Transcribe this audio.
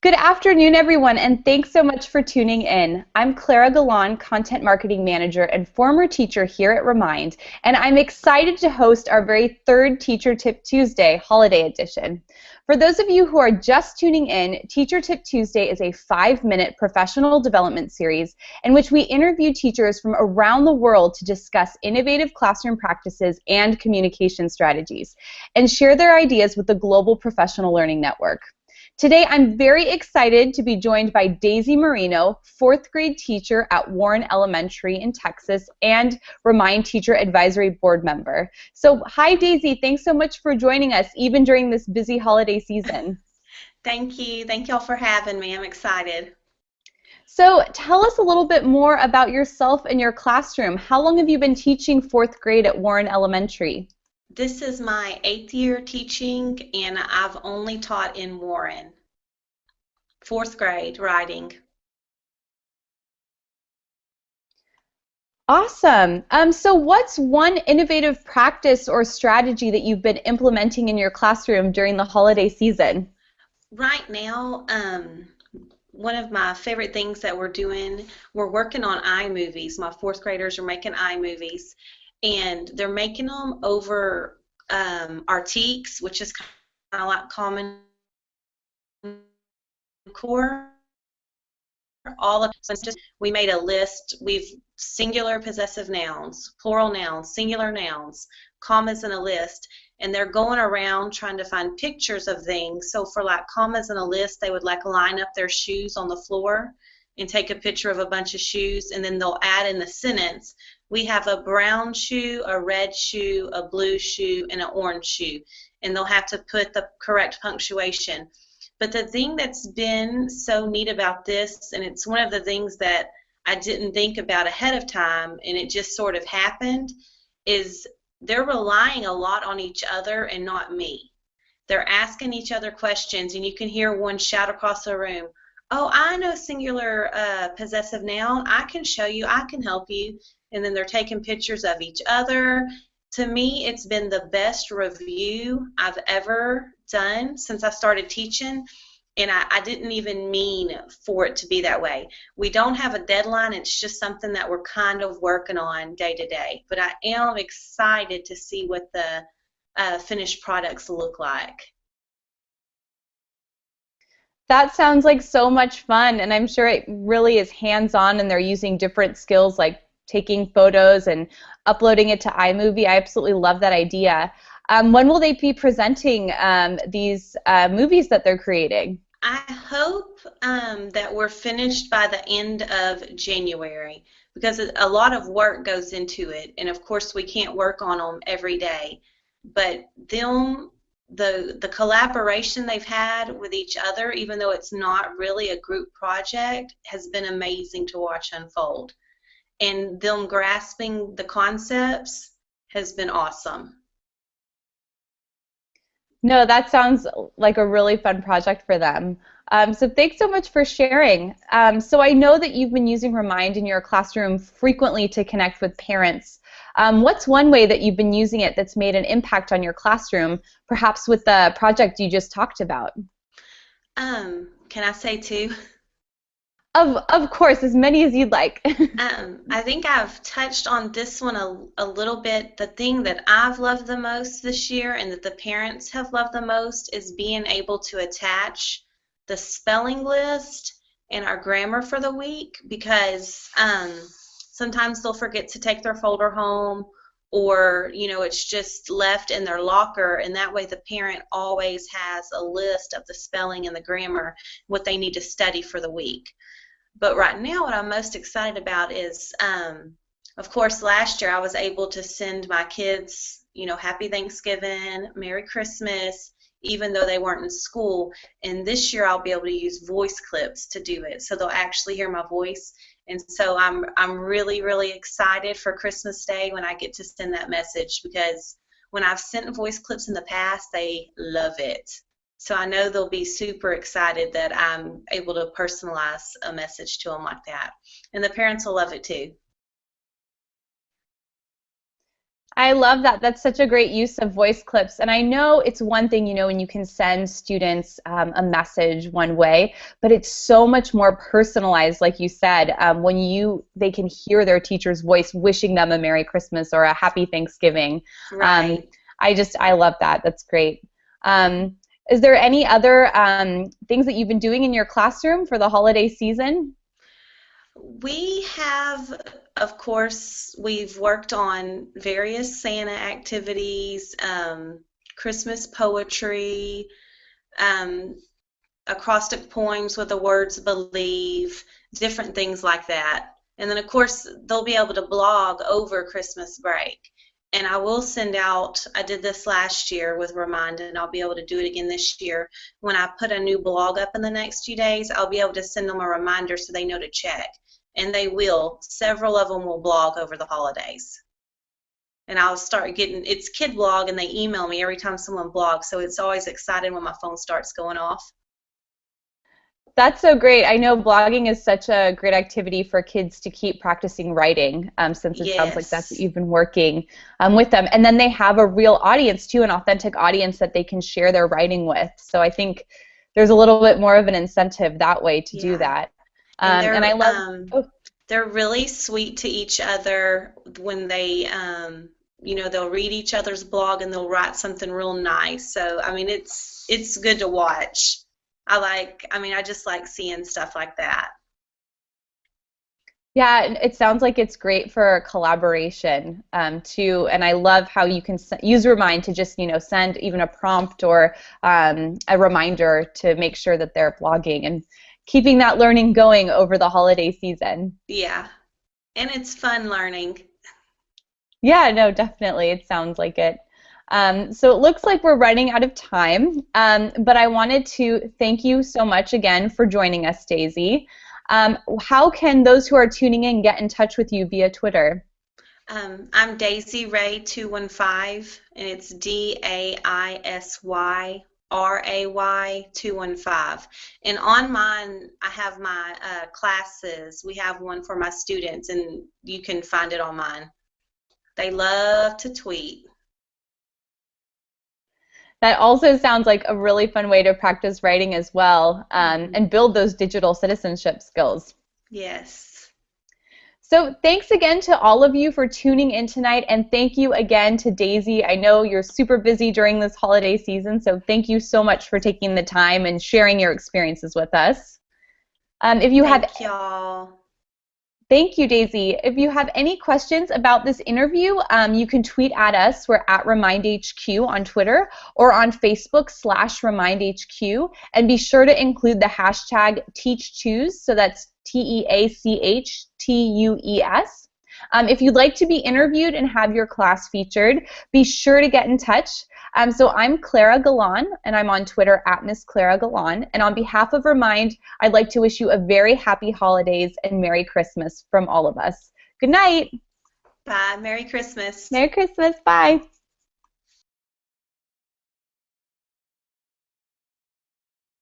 Good afternoon, everyone, and thanks so much for tuning in. I'm Clara Galan, Content Marketing Manager and former teacher here at Remind, and I'm excited to host our very third Teacher Tip Tuesday Holiday Edition. For those of you who are just tuning in, Teacher Tip Tuesday is a 5-minute professional development series in which we interview teachers from around the world to discuss innovative classroom practices and communication strategies, and share their ideas with the Global Professional Learning Network. Today, I'm very excited to be joined by Daisy Marino, 4th grade teacher at Warren Elementary in Texas and Remind Teacher Advisory Board member. So, hi Daisy, thanks so much for joining us, even during this busy holiday season. Thank you. Thank y'all for having me. I'm excited. So, tell us a little bit more about yourself and your classroom. How long have you been teaching 4th grade at Warren Elementary? This is my 8th year teaching, and I've only taught in Warren. 4th grade writing. Awesome. So what's one innovative practice or strategy that you've been implementing in your classroom during the holiday season? Right now, one of my favorite things that we're doing, we're working on iMovies. My 4th graders are making iMovies, and they're making them over Artiques, which is kind of like Common Core. All of just we made a list. We've singular possessive nouns, plural nouns, singular nouns, commas in a list, and they're going around trying to find pictures of things. So for like commas in a list, they would like line up their shoes on the floor and take a picture of a bunch of shoes, and then they'll add in the sentence, we have a brown shoe, a red shoe, a blue shoe, and an orange shoe, and they'll have to put the correct punctuation. But the thing that's been so neat about this, and it's one of the things that I didn't think about ahead of time, and it just sort of happened, is they're relying a lot on each other and not me. They're asking each other questions, and you can hear one shout across the room, oh, I know singular possessive noun. I can show you. I can help you. And then they're taking pictures of each other. To me, it's been the best review I've ever done since I started teaching, and I didn't even mean for it to be that way. We don't have a deadline. It's just something that we're kind of working on day to day. But I am excited to see what the finished products look like. That sounds like so much fun, and I'm sure it really is hands-on, and they're using different skills like taking photos and uploading it to iMovie. I absolutely love that idea. When will they be presenting these movies that they're creating? I hope that we're finished by the end of January, because a lot of work goes into it, and of course we can't work on them every day, but the collaboration they've had with each other, even though it's not really a group project, has been amazing to watch unfold. And them grasping the concepts has been awesome. No, that sounds like a really fun project for them. So thanks so much for sharing. So I know that you've been using Remind in your classroom frequently to connect with parents. What's one way that you've been using it that's made an impact on your classroom, perhaps with the project you just talked about? Can I say two? Of course, as many as you'd like. I think I've touched on this one a little bit. The thing that I've loved the most this year and that the parents have loved the most is being able to attach the spelling list and our grammar for the week, because sometimes they'll forget to take their folder home, or it's just left in their locker, and that way the parent always has a list of the spelling and the grammar, what they need to study for the week. But right now what I'm most excited about is, of course, last year I was able to send my kids, Happy Thanksgiving, Merry Christmas, even though they weren't in school. And this year I'll be able to use voice clips to do it, so they'll actually hear my voice. And so I'm really, really excited for Christmas Day when I get to send that message, because when I've sent voice clips in the past, they love it. So I know they'll be super excited that I'm able to personalize a message to them like that. And the parents will love it too. I love that. That's such a great use of voice clips. And I know it's one thing, when you can send students a message one way, but it's so much more personalized, like you said, when they can hear their teacher's voice wishing them a Merry Christmas or a Happy Thanksgiving. Um, Right. I love that. That's great. Is there any other things that you've been doing in your classroom for the holiday season? We have, of course, we've worked on various Santa activities, Christmas poetry, um, acrostic poems with the words believe, different things like that. And then, of course, they'll be able to blog over Christmas break. And I will send out, I did this last year with Remind, and I'll be able to do it again this year. When I put a new blog up in the next few days, I'll be able to send them a reminder so they know to check. And they will. Several of them will blog over the holidays. And I'll start getting, it's Kid Blog, and they email me every time someone blogs, so it's always exciting when my phone starts going off. That's so great. I know blogging is such a great activity for kids to keep practicing writing, since it sounds like that's what Yes. you've been working with them. And then they have a real audience too, an authentic audience that they can share their writing with. So I think there's a little bit more of an incentive that way to do Yeah. that. And And I love, oh, they're really sweet to each other when they they'll read each other's blog and they'll write something real nice. So I mean it's good to watch. I just like seeing stuff like that. yeah, it sounds like it's great for collaboration too. And I love how you can use Remind to just, send even a prompt or a reminder to make sure that they're blogging and keeping that learning going over the holiday season. Yeah. And it's fun learning. Yeah, no, definitely. It sounds like it. So it looks like we're running out of time, but I wanted to thank you so much again for joining us, Daisy. How can those who are tuning in get in touch with you via Twitter? I'm Daisy Ray 215, and it's DAISY RAY 215. And on mine, I have my classes. We have one for my students, and you can find it on mine. They love to tweet. That also sounds like a really fun way to practice writing as well, Hmm. and build those digital citizenship skills. Yes. So thanks again to all of you for tuning in tonight, and thank you again to Daisy. I know you're super busy during this holiday season, so thank you so much for taking the time and sharing your experiences with us. If you have Thank y'all. Thank you, Daisy. If you have any questions about this interview, you can tweet at us. We're at RemindHQ on Twitter or on Facebook /RemindHQ. And be sure to include the hashtag TeachTues. So that's TeachTues. If you'd like to be interviewed and have your class featured, be sure to get in touch. So I'm Clara Galan, and I'm on Twitter at Miss Clara Galan. And on behalf of Remind, I'd like to wish you a very happy holidays and Merry Christmas from all of us. Good night. Bye. Merry Christmas. Merry Christmas. Bye.